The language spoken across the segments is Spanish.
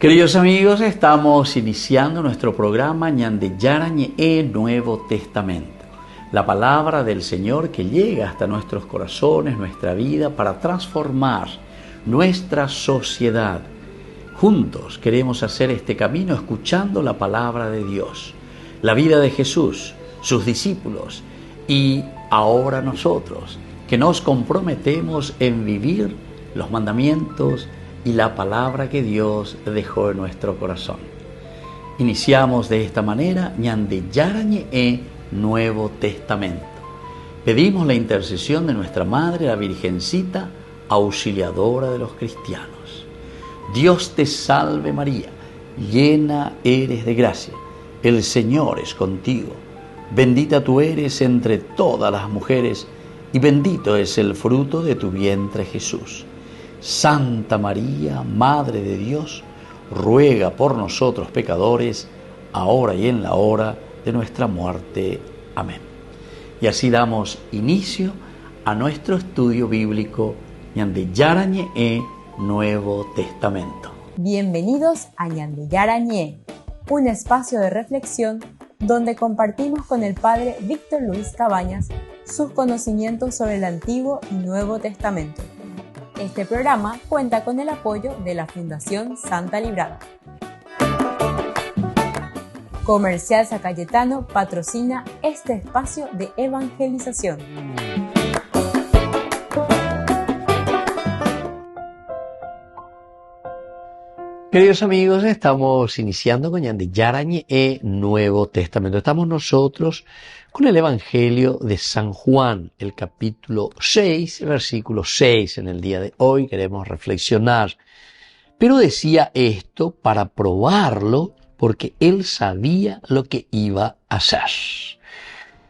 Queridos amigos, estamos iniciando nuestro programa Ñande Yarañe Nuevo Testamento. La palabra del Señor que llega hasta nuestros corazones, nuestra vida, para transformar nuestra sociedad. Juntos queremos hacer este camino escuchando la palabra de Dios, la vida de Jesús, sus discípulos y ahora nosotros, que nos comprometemos en vivir los mandamientos y la palabra que Dios dejó en nuestro corazón. Iniciamos de esta manera Ñande Yarañe Nuevo Testamento. Pedimos la intercesión de nuestra Madre, la Virgencita, auxiliadora de los cristianos. Dios te salve María, llena eres de gracia, el Señor es contigo. Bendita tú eres entre todas las mujeres y bendito es el fruto de tu vientre Jesús. Santa María, Madre de Dios, ruega por nosotros pecadores, ahora y en la hora de nuestra muerte. Amén. Y así damos inicio a nuestro estudio bíblico Ñande Yarañe Nuevo Testamento. Bienvenidos a Ñande Yarañe, un espacio de reflexión donde compartimos con el Padre Víctor Luis Cabañas sus conocimientos sobre el Antiguo y Nuevo Testamento. Este programa cuenta con el apoyo de la Fundación Santa Librada. Comercial San Cayetano patrocina este espacio de evangelización. Queridos amigos, estamos iniciando con Ñande Yarañe Nuevo Testamento. Estamos nosotros con el Evangelio de San Juan, el capítulo 6, versículo 6. En el día de hoy queremos reflexionar. Pero decía esto para probarlo, porque él sabía lo que iba a hacer.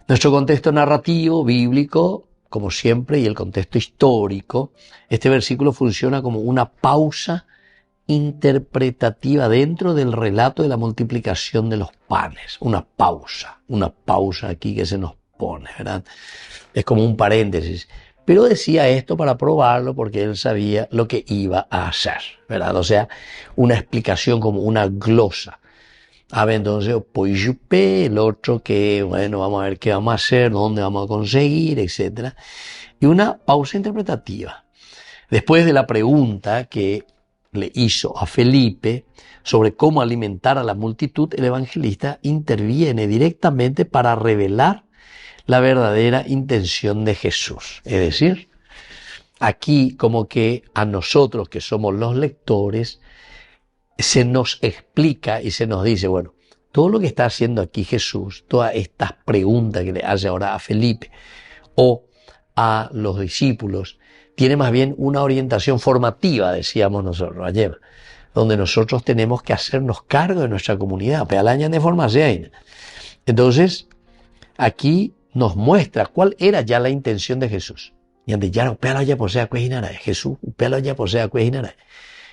Nuestro contexto narrativo, bíblico, como siempre, y el contexto histórico, este versículo funciona como una pausa interpretativa dentro del relato de la multiplicación de los panes. Una pausa aquí que se nos pone, ¿verdad? Es como un paréntesis. Pero decía esto para probarlo porque él sabía lo que iba a hacer, ¿verdad? O sea, una explicación como una glosa. A ver, entonces, pues yupe, el otro que, bueno, vamos a ver qué vamos a hacer, dónde vamos a conseguir, etc. Y una pausa interpretativa. Después de la pregunta que le hizo a Felipe sobre cómo alimentar a la multitud, el evangelista interviene directamente para revelar la verdadera intención de Jesús. Es decir, aquí como que a nosotros que somos los lectores, se nos explica y se nos dice, bueno, todo lo que está haciendo aquí Jesús, todas estas preguntas que le hace ahora a Felipe o a los discípulos, tiene más bien una orientación formativa, decíamos nosotros ayer, donde nosotros tenemos que hacernos cargo de nuestra comunidad, pealaña de formación. Entonces, aquí nos muestra cuál era ya la intención de Jesús. Ñande ya peala posea cuejinara, Jesús, peala ya posea cuejinara.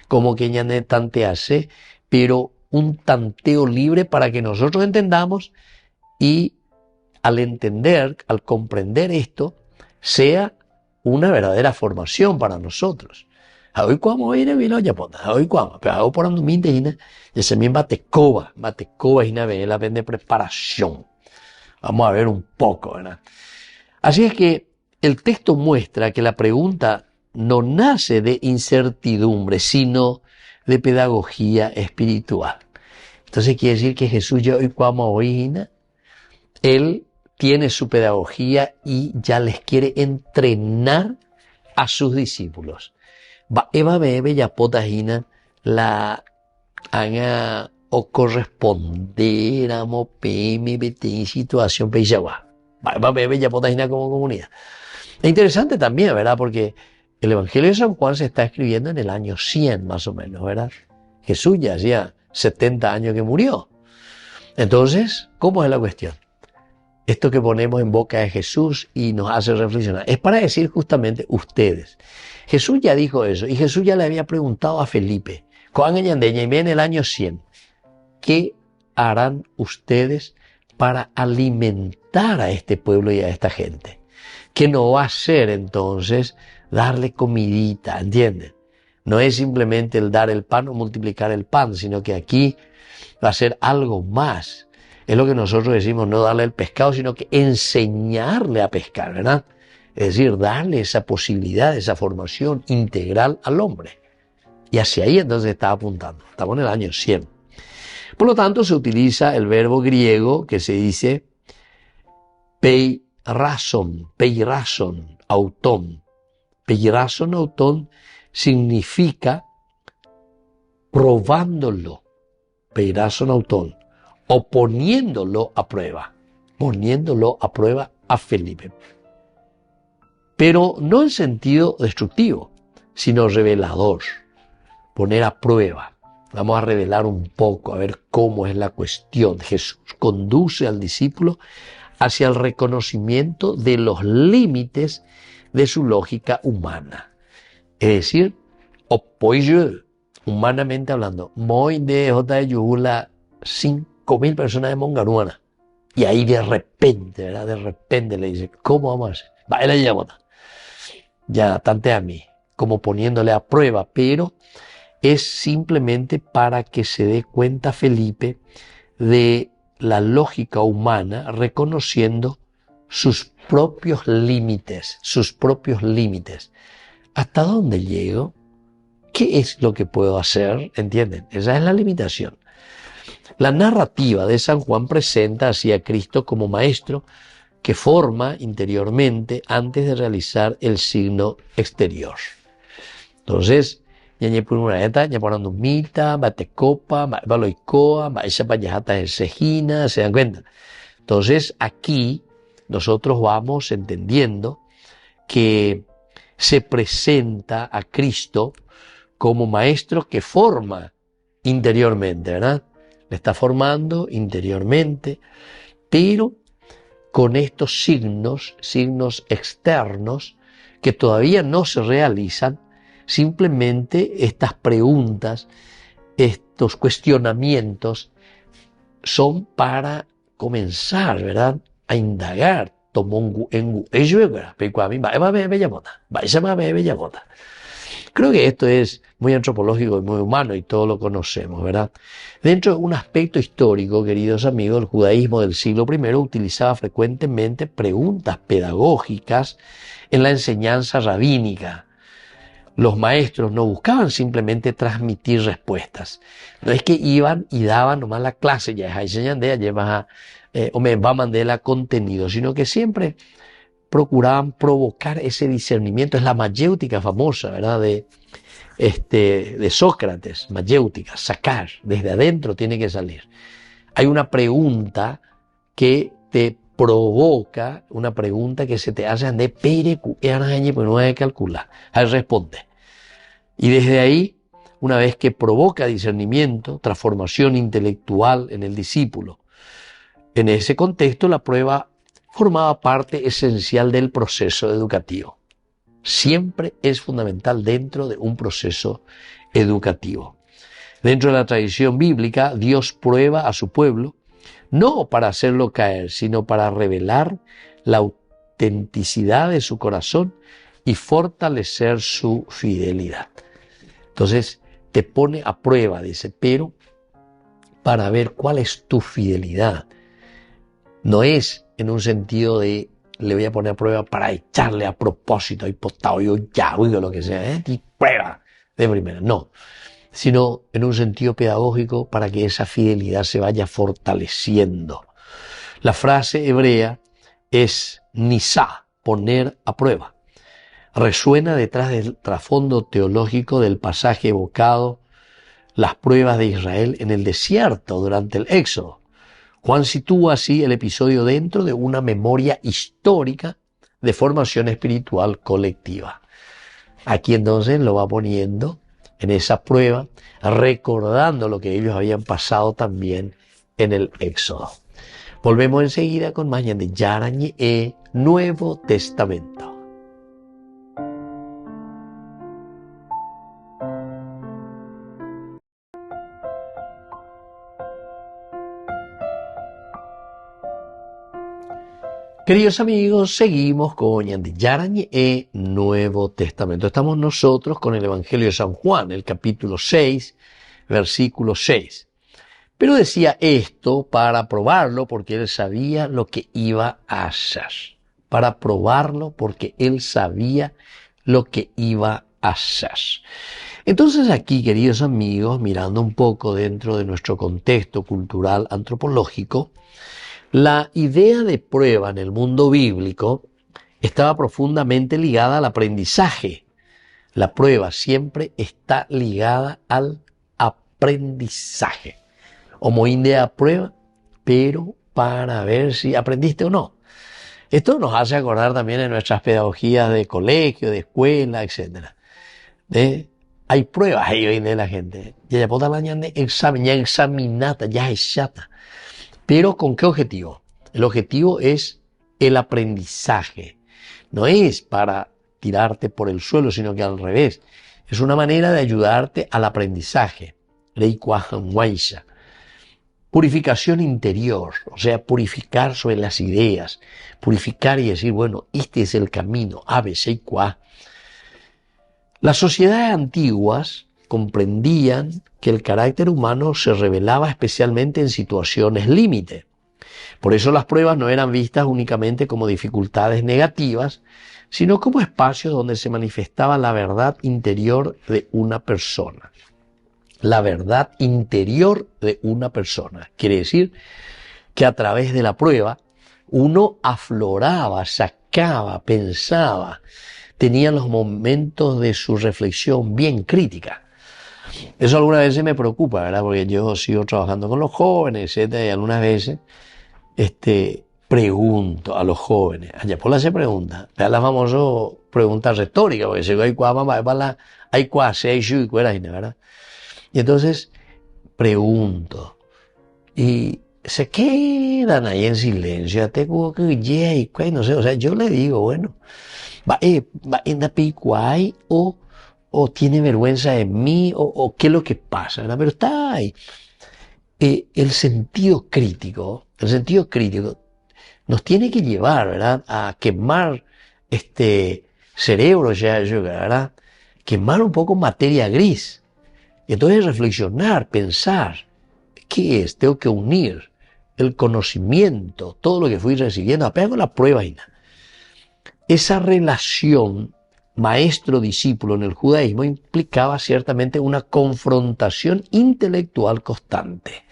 Como que ñande tantease, pero un tanteo libre para que nosotros entendamos y al entender, al comprender esto, sea una verdadera formación para nosotros. Hoy cuando viene vino ya ponda, hoy cuando, pero por ando mindina, y se me batecoba y na la vende preparación. Vamos a ver un poco, ¿verdad? Así es que el texto muestra que la pregunta no nace de incertidumbre, sino de pedagogía espiritual. Entonces quiere decir que Jesús ya hoy cuando oína, él tiene su pedagogía y ya les quiere entrenar a sus discípulos. Eva bebe ya potajina la haga o corresponder a PM en situación peijawa. Eva bebe ya potajina como comunidad. Es interesante también, ¿verdad? Porque el Evangelio de San Juan se está escribiendo en el año 100 más o menos, ¿verdad? Jesús ya hacía 70 años que murió. Entonces, ¿cómo es la cuestión? Esto que ponemos en boca de Jesús y nos hace reflexionar, es para decir justamente ustedes. Jesús ya dijo eso y Jesús ya le había preguntado a Felipe, en el año 100, ¿qué harán ustedes para alimentar a este pueblo y a esta gente? ¿Qué no va a hacer entonces darle comidita, entienden? No es simplemente el dar el pan o multiplicar el pan, sino que aquí va a ser algo más. Es lo que nosotros decimos, no darle el pescado, sino que enseñarle a pescar, ¿verdad? Es decir, darle esa posibilidad, esa formación integral al hombre. Y hacia ahí entonces está apuntando. Estamos en el año 100. Por lo tanto, se utiliza el verbo griego que se dice peirason, auton. Peirason, auton significa probándolo, peirason, auton, o poniéndolo a prueba a Felipe. Pero no en sentido destructivo, sino revelador, poner a prueba. Vamos a revelar un poco, a ver cómo es la cuestión. Jesús conduce al discípulo hacia el reconocimiento de los límites de su lógica humana. Es decir, humanamente hablando, muy de J. Yuhula, 5.000 personas de Mongaruana. Y ahí de repente, ¿verdad? De repente le dice, ¿cómo vamos a hacer? Va, él le llama. Ya, tante a mí, como poniéndole a prueba, pero es simplemente para que se dé cuenta Felipe de la lógica humana, reconociendo sus propios límites. ¿Hasta dónde llego? ¿Qué es lo que puedo hacer? ¿Entienden? Esa es la limitación. La narrativa de San Juan presenta así a Cristo como maestro que forma interiormente antes de realizar el signo exterior. Entonces, ya por una eta, ya por una mita, batecopa, baloicoa, esa payajata en sejina, ¿se dan cuenta? Entonces, aquí nosotros vamos entendiendo que se presenta a Cristo como maestro que forma interiormente, ¿verdad? Le está formando interiormente, pero con estos signos externos que todavía no se realizan, simplemente estas preguntas, estos cuestionamientos son para comenzar, ¿verdad?, a indagar. Creo que esto es muy antropológico y muy humano y todos lo conocemos, ¿verdad? Dentro de un aspecto histórico, queridos amigos, el judaísmo del siglo I utilizaba frecuentemente preguntas pedagógicas en la enseñanza rabínica. Los maestros no buscaban simplemente transmitir respuestas. No es que iban y daban nomás la clase, ya es o me va a mandar contenido, sino que siempre procuraban provocar ese discernimiento. Es la mayéutica famosa, ¿verdad? De Sócrates, mayéutica, sacar, desde adentro tiene que salir. Hay una pregunta que te provoca, una pregunta que se te hace de perecu, pues no hay que calcular, ahí responde. Y desde ahí, una vez que provoca discernimiento, transformación intelectual en el discípulo, en ese contexto la prueba formaba parte esencial del proceso educativo. Siempre es fundamental dentro de un proceso educativo. Dentro de la tradición bíblica, Dios prueba a su pueblo, no para hacerlo caer, sino para revelar la autenticidad de su corazón y fortalecer su fidelidad. Entonces, te pone a prueba, dice, pero para ver cuál es tu fidelidad. No es en un sentido de le voy a poner a prueba para echarle a propósito, hipotado, yo ya, o lo que sea, y prueba de primera. No, sino en un sentido pedagógico para que esa fidelidad se vaya fortaleciendo. La frase hebrea es nisá, poner a prueba. Resuena detrás del trasfondo teológico del pasaje evocado, las pruebas de Israel en el desierto durante el Éxodo. Juan sitúa así el episodio dentro de una memoria histórica de formación espiritual colectiva. Aquí entonces lo va poniendo en esa prueba, recordando lo que ellos habían pasado también en el Éxodo. Volvemos enseguida con más de Yarañe, Nuevo Testamento. Queridos amigos, seguimos con Ñande Yarañe Nuevo Testamento. Estamos nosotros con el Evangelio de San Juan, el capítulo 6, versículo 6. Pero decía esto para probarlo porque él sabía lo que iba a hacer. Para probarlo porque él sabía lo que iba a hacer. Entonces aquí, queridos amigos, mirando un poco dentro de nuestro contexto cultural antropológico, la idea de prueba en el mundo bíblico estaba profundamente ligada al aprendizaje. La prueba siempre está ligada al aprendizaje. Homoinde a prueba, pero para ver si aprendiste o no. Esto nos hace acordar también de nuestras pedagogías de colegio, de escuela, etc. Hay pruebas ahí hoy de la gente. Ya puedo de examen, ya examinata, ya es chata. Pero ¿con qué objetivo? El objetivo es el aprendizaje. No es para tirarte por el suelo, sino que al revés. Es una manera de ayudarte al aprendizaje. Purificación interior, o sea, purificar sobre las ideas. Purificar y decir, bueno, este es el camino, ABC, Las sociedades antiguas comprendían que el carácter humano se revelaba especialmente en situaciones límite. Por eso las pruebas no eran vistas únicamente como dificultades negativas, sino como espacios donde se manifestaba la verdad interior de una persona. La verdad interior de una persona. Quiere decir que a través de la prueba uno afloraba, sacaba, pensaba, tenía los momentos de su reflexión bien crítica. Eso algunas veces me preocupa, ¿verdad? Porque yo sigo trabajando con los jóvenes, etc. Y algunas veces pregunto a los jóvenes. Allá por la se pregunta. Es la famosa pregunta retórica, porque si hay ¿verdad? Y entonces pregunto. Y se quedan ahí en silencio. No sé, o sea, yo le digo, bueno, va en la picuay o tiene vergüenza de mí, o qué es lo que pasa, ¿verdad? Pero está ahí. El sentido crítico nos tiene que llevar, ¿verdad?, a quemar cerebro, ¿verdad? Quemar un poco materia gris. Y entonces reflexionar, pensar, ¿qué es? Tengo que unir el conocimiento, todo lo que fui recibiendo, apenas con la prueba. Esa relación maestro-discípulo en el judaísmo implicaba ciertamente una confrontación intelectual constante.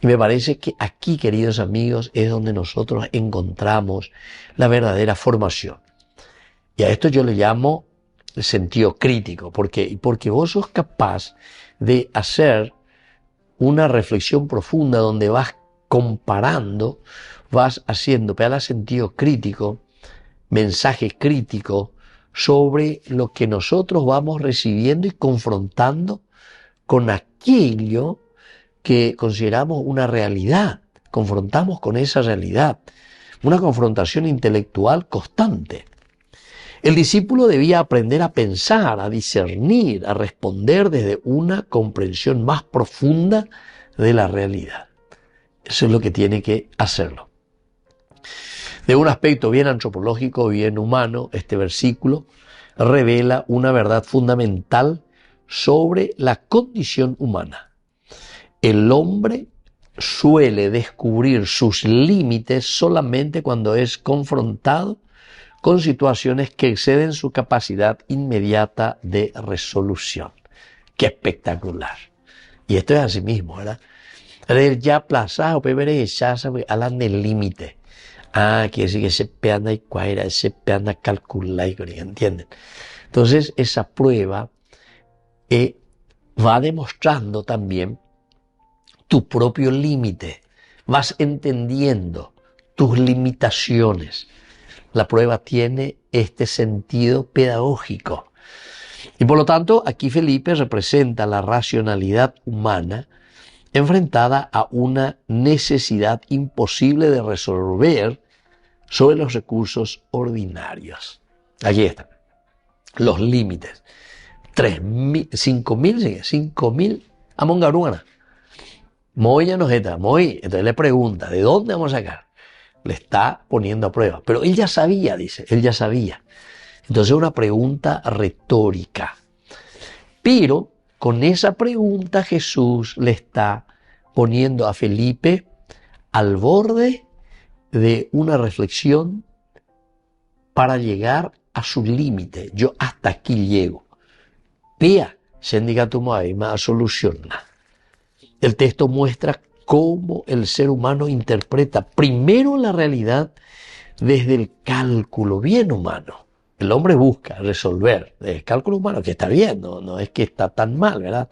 Y me parece que aquí, queridos amigos, es donde nosotros encontramos la verdadera formación. Y a esto yo le llamo el sentido crítico, porque vos sos capaz de hacer una reflexión profunda donde vas comparando, vas haciendo pedal sentido crítico, mensaje crítico sobre lo que nosotros vamos recibiendo y confrontando con aquello que consideramos una realidad. Confrontamos con esa realidad. Una confrontación intelectual constante. El discípulo debía aprender a pensar, a discernir, a responder desde una comprensión más profunda de la realidad. Eso es lo que tiene que hacerlo. De un aspecto bien antropológico, bien humano, este versículo revela una verdad fundamental sobre la condición humana. El hombre suele descubrir sus límites solamente cuando es confrontado con situaciones que exceden su capacidad inmediata de resolución. ¡Qué espectacular! Y esto es así mismo, ¿verdad? Ya aplazado, ya hablan del límite. Quiere decir que se peanda y cuaira, se peanda calcular, ¿entienden? Entonces, esa prueba va demostrando también tu propio límite. Vas entendiendo tus limitaciones. La prueba tiene este sentido pedagógico. Y por lo tanto, aquí Felipe representa la racionalidad humana enfrentada a una necesidad imposible de resolver sobre los recursos ordinarios. Allí están los límites. 5.000 amongaruana. Muy ya nos está, muy. Entonces le pregunta, ¿de dónde vamos a sacar? le está poniendo a prueba. Pero él ya sabía, dice, él ya sabía. Entonces una pregunta retórica. Pero con esa pregunta Jesús le está poniendo a Felipe al borde de una reflexión para llegar a su límite. Yo hasta aquí llego. Vea, a solucionar. El texto muestra cómo el ser humano interpreta primero la realidad desde el cálculo bien humano. El hombre busca resolver el cálculo humano, que está bien, no es que está tan mal, ¿verdad?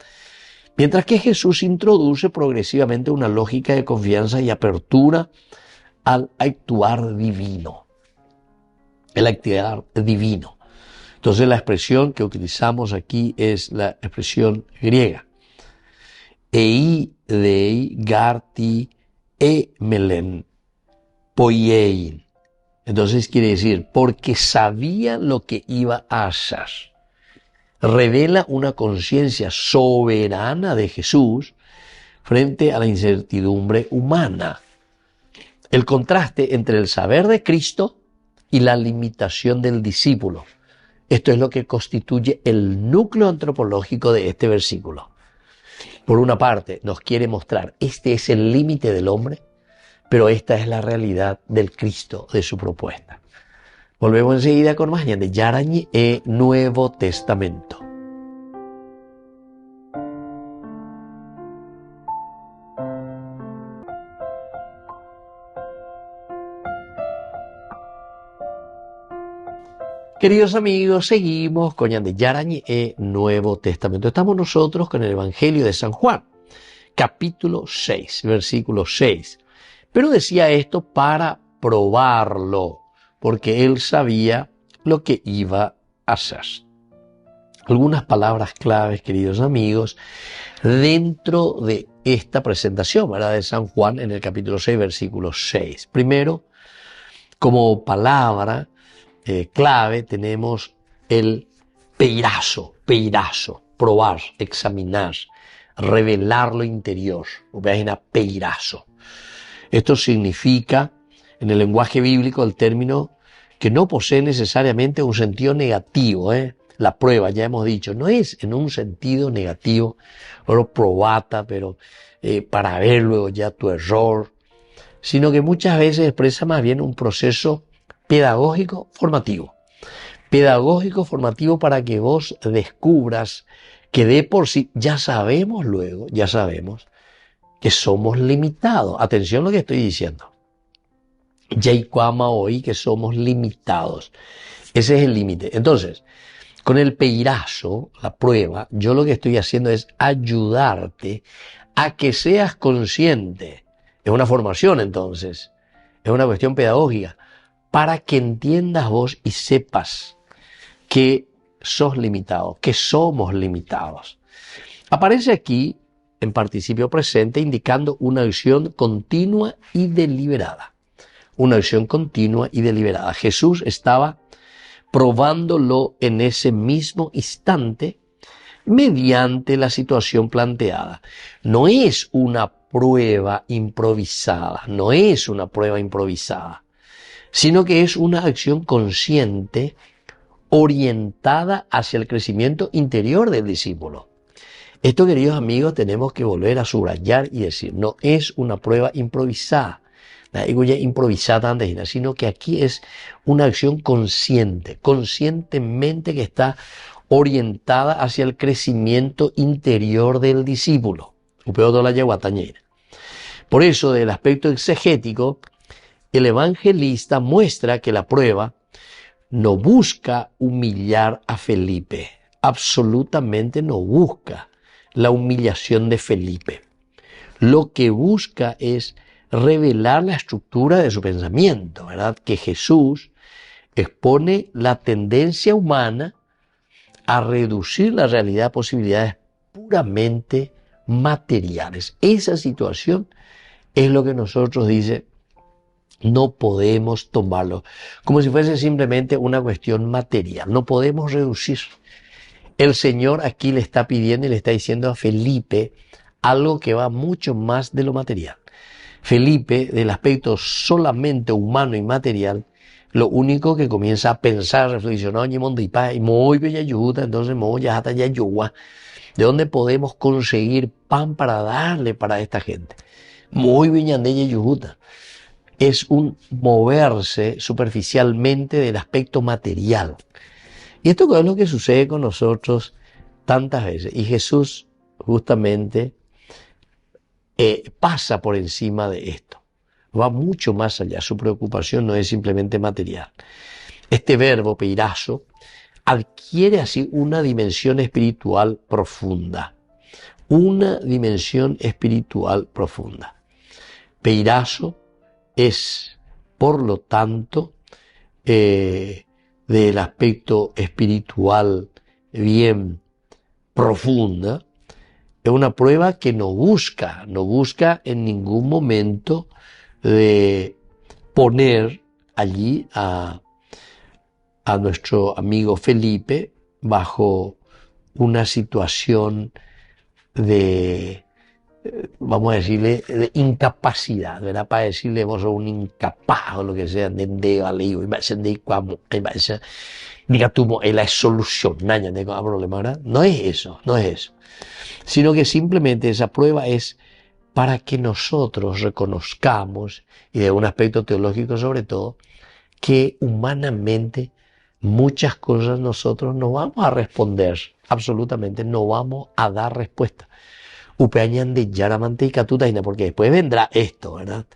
Mientras que Jesús introduce progresivamente una lógica de confianza y apertura al actuar divino. El actuar divino. Entonces la expresión que utilizamos aquí es la expresión griega. Ei dei garti melen poiein. Entonces quiere decir, porque sabía lo que iba a hacer. Revela una conciencia soberana de Jesús frente a la incertidumbre humana. El contraste entre el saber de Cristo y la limitación del discípulo. Esto es lo que constituye el núcleo antropológico de este versículo. Por una parte, nos quiere mostrar, este es el límite del hombre, pero esta es la realidad del Cristo, de su propuesta. Volvemos enseguida con más de Yarañe e Nuevo Testamento. Queridos amigos, seguimos con Yarañe e Nuevo Testamento. Estamos nosotros con el Evangelio de San Juan, capítulo 6, versículo 6. Pero decía esto para probarlo, porque él sabía lo que iba a hacer. Algunas palabras claves, queridos amigos, dentro de esta presentación, ¿verdad?, de San Juan en el capítulo 6, versículo 6. Primero, como palabra clave tenemos el peirazo, probar, examinar, revelar lo interior, peirazo. Esto significa, en el lenguaje bíblico, el término que no posee necesariamente un sentido negativo. La prueba, ya hemos dicho, no es en un sentido negativo, pero probata, pero para ver luego ya tu error, sino que muchas veces expresa más bien un proceso pedagógico formativo. Pedagógico formativo para que vos descubras que de por sí ya sabemos que somos limitados. Atención a lo que estoy diciendo. Yaikwama hoy que somos limitados. Ese es el límite. Entonces, con el peirazo, la prueba, yo lo que estoy haciendo es ayudarte a que seas consciente. Es una formación entonces. Es una cuestión pedagógica. Para que entiendas vos y sepas que sos limitado, que somos limitados. Aparece aquí en participio presente indicando una acción continua y deliberada. Una acción continua y deliberada. Jesús estaba probándolo en ese mismo instante mediante la situación planteada. No es una prueba improvisada, sino que es una acción consciente orientada hacia el crecimiento interior del discípulo. Esto, queridos amigos, tenemos que volver a subrayar y decir, no es una prueba improvisada, sino que aquí es una acción conscientemente que está orientada hacia el crecimiento interior del discípulo. Por eso, del aspecto exegético, el evangelista muestra que la prueba no busca humillar a Felipe, absolutamente no busca la humillación de Felipe. Lo que busca es revelar la estructura de su pensamiento, ¿verdad? Que Jesús expone la tendencia humana a reducir la realidad a posibilidades puramente materiales. Esa situación es lo que nosotros dice no podemos tomarlo como si fuese simplemente una cuestión material. No podemos reducir. El Señor aquí le está pidiendo y le está diciendo a Felipe algo que va mucho más de lo material. Felipe, del aspecto solamente humano y material, lo único que comienza a pensar, reflexionar, entonces ¿de dónde podemos conseguir pan para darle para esta gente? Muy bien, es un moverse superficialmente del aspecto material. Y esto es lo que sucede con nosotros tantas veces. Y Jesús justamente pasa por encima de esto. Va mucho más allá. Su preocupación no es simplemente material. Este verbo, peirazo, adquiere así una dimensión espiritual profunda. Una dimensión espiritual profunda. Peirazo es, por lo tanto, del aspecto espiritual bien profunda, es una prueba que no busca en ningún momento de poner allí a nuestro amigo Felipe bajo una situación de, vamos a decirle, de incapacidad, ¿verdad? Para decirle, vos sos un incapaz o lo que sea, la solucionar el problema, ¿verdad? No es eso, sino que simplemente esa prueba es para que nosotros reconozcamos, y de un aspecto teológico sobre todo, que humanamente muchas cosas nosotros no vamos a responder, absolutamente no vamos a dar respuesta. Porque después vendrá esto, ¿verdad?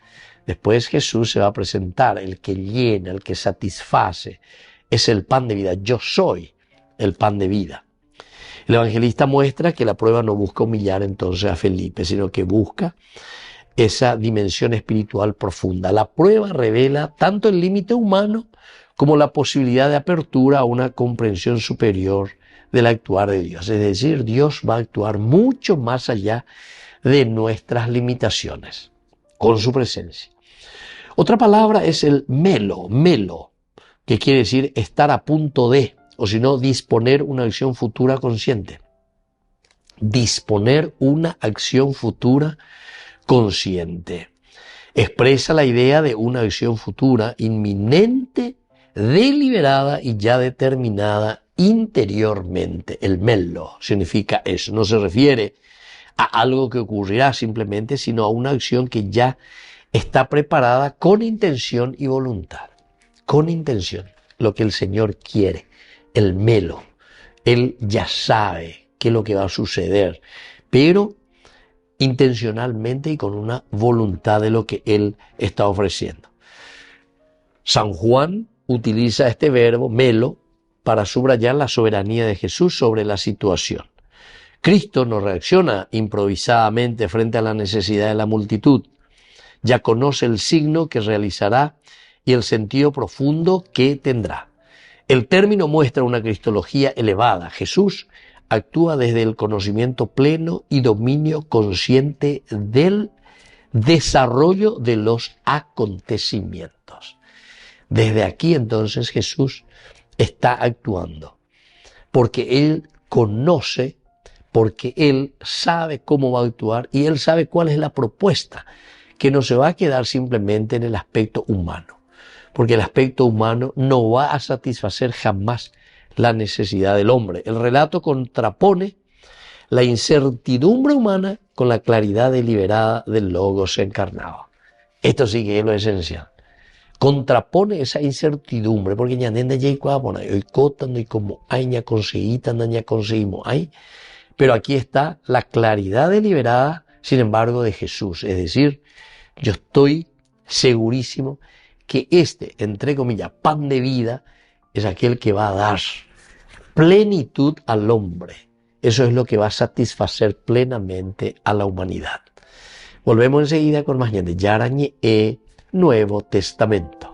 Después Jesús se va a presentar, el que llena, el que satisface, es el pan de vida. Yo soy el pan de vida. El evangelista muestra que la prueba no busca humillar entonces a Felipe, sino que busca esa dimensión espiritual profunda. La prueba revela tanto el límite humano como la posibilidad de apertura a una comprensión superior del actuar de Dios. Es decir, Dios va a actuar mucho más allá de nuestras limitaciones, con su presencia. Otra palabra es el melo, que quiere decir estar a punto de, o si no, disponer una acción futura consciente. Disponer una acción futura consciente. Expresa la idea de una acción futura inminente, deliberada y ya determinada interiormente. El melo significa eso. No se refiere a algo que ocurrirá simplemente, sino a una acción que ya está preparada con intención y voluntad. Con intención, lo que el Señor quiere. El melo. Él ya sabe qué es lo que va a suceder, pero intencionalmente y con una voluntad de lo que Él está ofreciendo. San Juan utiliza este verbo, melo, para subrayar la soberanía de Jesús sobre la situación. Cristo no reacciona improvisadamente frente a la necesidad de la multitud. Ya conoce el signo que realizará y el sentido profundo que tendrá. El término muestra una cristología elevada. Jesús actúa desde el conocimiento pleno y dominio consciente del desarrollo de los acontecimientos. Desde aquí entonces Jesús está actuando, porque Él conoce, porque Él sabe cómo va a actuar y Él sabe cuál es la propuesta, que no se va a quedar simplemente en el aspecto humano, porque el aspecto humano no va a satisfacer jamás la necesidad del hombre. El relato contrapone la incertidumbre humana con la claridad deliberada del Logos encarnado. Esto sí que es lo esencial. Contrapone esa incertidumbre, porque ya nenda ya hoy cotando y como hay ya conseguimos hay, pero aquí está la claridad deliberada, sin embargo, de Jesús. Es decir, yo estoy segurísimo que este, entre comillas, pan de vida, es aquel que va a dar plenitud al hombre. Eso es lo que va a satisfacer plenamente a la humanidad. Volvemos enseguida con más de Yarañe Nuevo Testamento.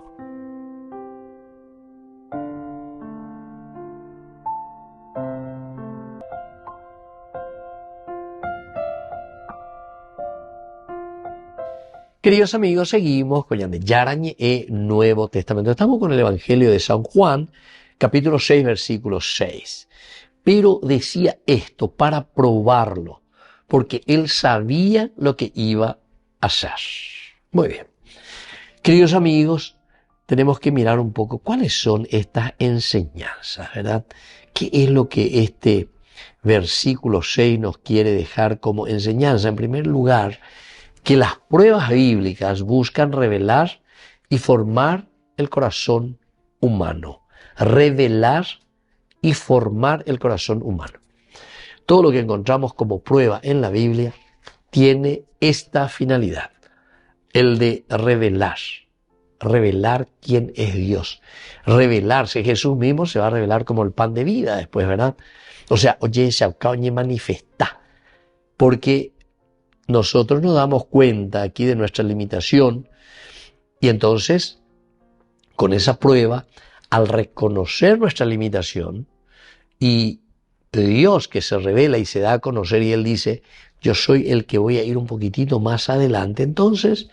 Queridos amigos, seguimos con Yarañe Nuevo Testamento. Estamos con el Evangelio de San Juan, capítulo 6, versículo 6. Pero decía esto para probarlo, porque él sabía lo que iba a hacer. Muy bien. Queridos amigos, tenemos que mirar un poco cuáles son estas enseñanzas, ¿verdad? ¿Qué es lo que este versículo 6 nos quiere dejar como enseñanza? En primer lugar, que las pruebas bíblicas buscan revelar y formar el corazón humano. Revelar y formar el corazón humano. Todo lo que encontramos como prueba en la Biblia tiene esta finalidad, el de revelar quién es Dios, revelarse. Jesús mismo se va a revelar como el pan de vida después, ¿verdad? O sea, oye, se manifesta, porque nosotros nos damos cuenta aquí de nuestra limitación y entonces, con esa prueba, al reconocer nuestra limitación y Dios que se revela y se da a conocer y Él dice, yo soy el que voy a ir un poquitito más adelante, entonces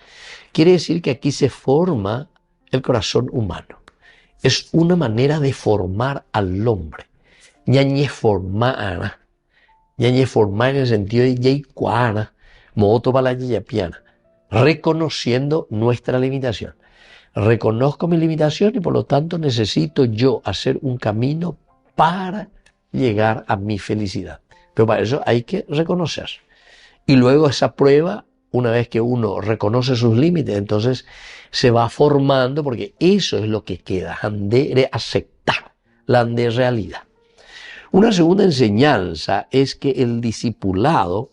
quiere decir que aquí se forma el corazón humano. Es una manera de formar al hombre. Ñañe formar en el sentido de yeicuana, moto para la yapiana, reconociendo nuestra limitación. Reconozco mi limitación y por lo tanto necesito yo hacer un camino para llegar a mi felicidad. Pero para eso hay que reconocer. Y luego esa prueba, una vez que uno reconoce sus límites, entonces se va formando, porque eso es lo que queda, de aceptar la de realidad. Una segunda enseñanza es que el discipulado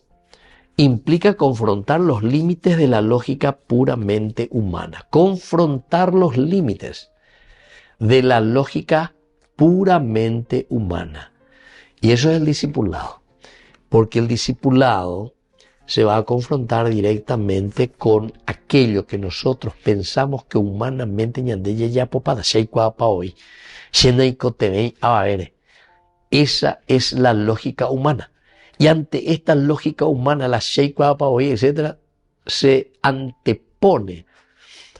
implica confrontar los límites de la lógica puramente humana. Confrontar los límites de la lógica puramente humana. Y eso es el discipulado. Porque el discipulado se va a confrontar directamente con aquello que nosotros pensamos que humanamente ya popada hoy. Esa es la lógica humana. Y ante esta lógica humana, la hoy, etc., se antepone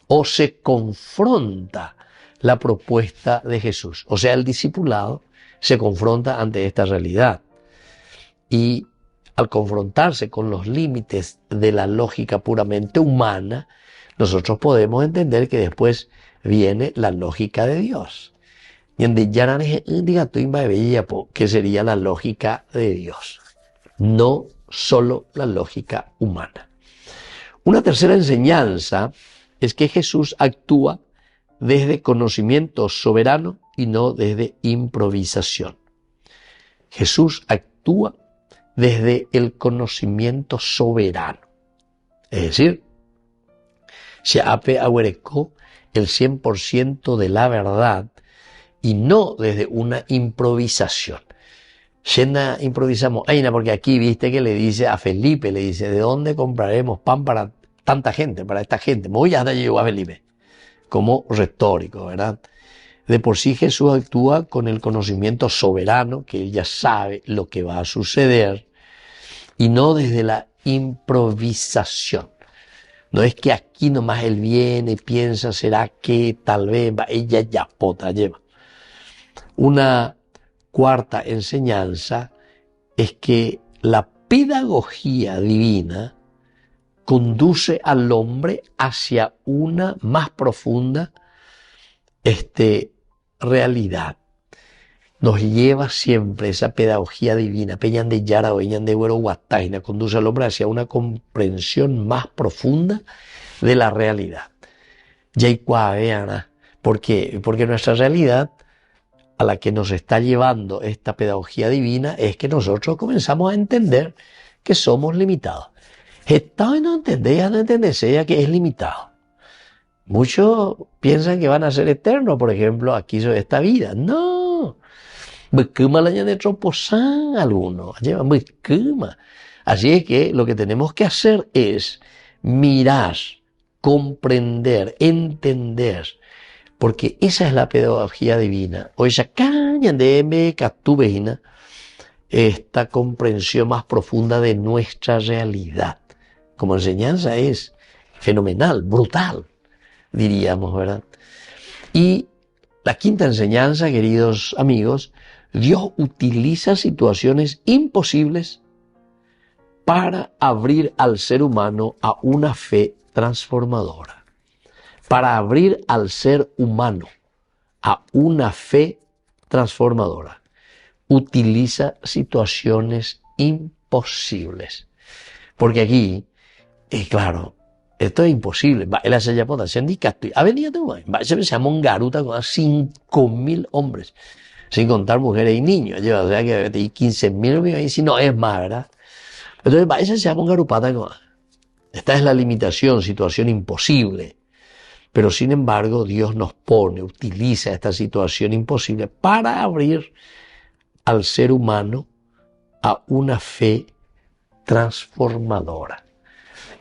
o se confronta la propuesta de Jesús. O sea, el discipulado se confronta ante esta realidad. Y al confrontarse con los límites de la lógica puramente humana, nosotros podemos entender que después viene la lógica de Dios. Que sería la lógica de Dios, no solo la lógica humana. Una tercera enseñanza es que Jesús actúa desde conocimiento soberano y no desde improvisación. Jesús actúa desde el conocimiento soberano. Es decir, se ahuerecó el 100% de la verdad y no desde una improvisación. Yenda improvisamos, porque aquí viste que le dice a Felipe, le dice, ¿de dónde compraremos pan para tanta gente, para esta gente? Muy ya llegó a Felipe, como retórico, ¿verdad? De por sí Jesús actúa con el conocimiento soberano, que Él ya sabe lo que va a suceder, y no desde la improvisación. No es que aquí nomás Él viene, piensa, será que tal vez ella ya pota lleva. Una cuarta enseñanza es que la pedagogía divina conduce al hombre hacia una más profunda realidad. Nos lleva siempre esa pedagogía divina, peñan de Yara o peñan de Güero Guataina, conduce al hombre hacia una comprensión más profunda de la realidad. ¿Por qué? Porque nuestra realidad a la que nos está llevando esta pedagogía divina es que nosotros comenzamos a entender que somos limitados. Está no entender, ya no entenderse ya que es limitado. Muchos piensan que van a ser eternos, por ejemplo, aquí sobre esta vida. No. Así es que lo que tenemos que hacer es mirar, comprender, entender, porque esa es la pedagogía divina. O esa caña de catubina, esta comprensión más profunda de nuestra realidad. Como enseñanza es fenomenal, brutal, diríamos, ¿verdad? Y la quinta enseñanza, queridos amigos, Dios utiliza situaciones imposibles para abrir al ser humano a una fe transformadora. Para abrir al ser humano a una fe transformadora. Utiliza situaciones imposibles. Porque aquí, claro, esto es imposible. Él hace ya poder sindicato. Ha venido se llama un garuta con 5.000 hombres. Sin contar mujeres y niños. O sea que 15.000 y si no es más, ¿verdad? Entonces, ese se llama un garupata con. Esta es la limitación, situación imposible. Pero sin embargo, Dios nos utiliza esta situación imposible para abrir al ser humano a una fe transformadora.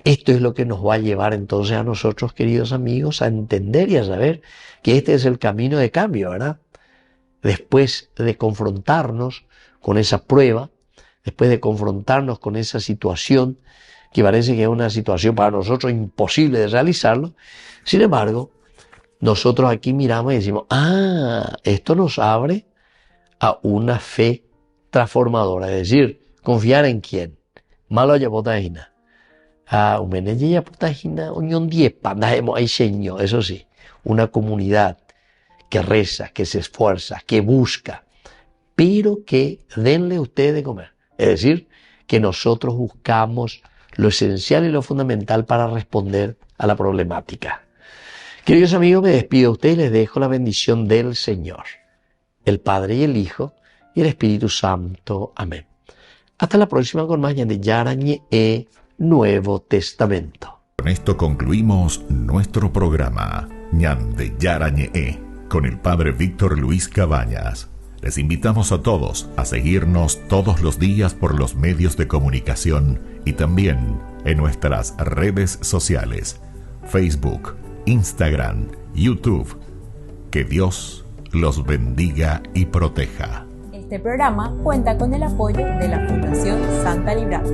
Esto es lo que nos va a llevar entonces a nosotros, queridos amigos, a entender y a saber que este es el camino de cambio, ¿verdad? Después de confrontarnos con esa prueba, después de confrontarnos con esa situación que parece que es una situación para nosotros imposible de realizarlo, sin embargo, nosotros aquí miramos y decimos, esto nos abre a una fe transformadora, es decir, confiar en quién. Malo ya potagina. Umeneya ya potagina, unión 10 pandajemos ahí señor, eso sí, una comunidad que reza, que se esfuerza, que busca, pero que denle ustedes de comer. Es decir, que nosotros buscamos lo esencial y lo fundamental para responder a la problemática. Queridos amigos, me despido de ustedes y les dejo la bendición del Señor, el Padre y el Hijo y el Espíritu Santo. Amén. Hasta la próxima con más de Yarañe Nuevo Testamento. Con esto concluimos nuestro programa Ñande Yarañe con el Padre Víctor Luis Cabañas. Les invitamos a todos a seguirnos todos los días por los medios de comunicación y también en nuestras redes sociales, Facebook, Instagram, YouTube. Que Dios los bendiga y proteja. Este programa cuenta con el apoyo de la Fundación Santa Librada.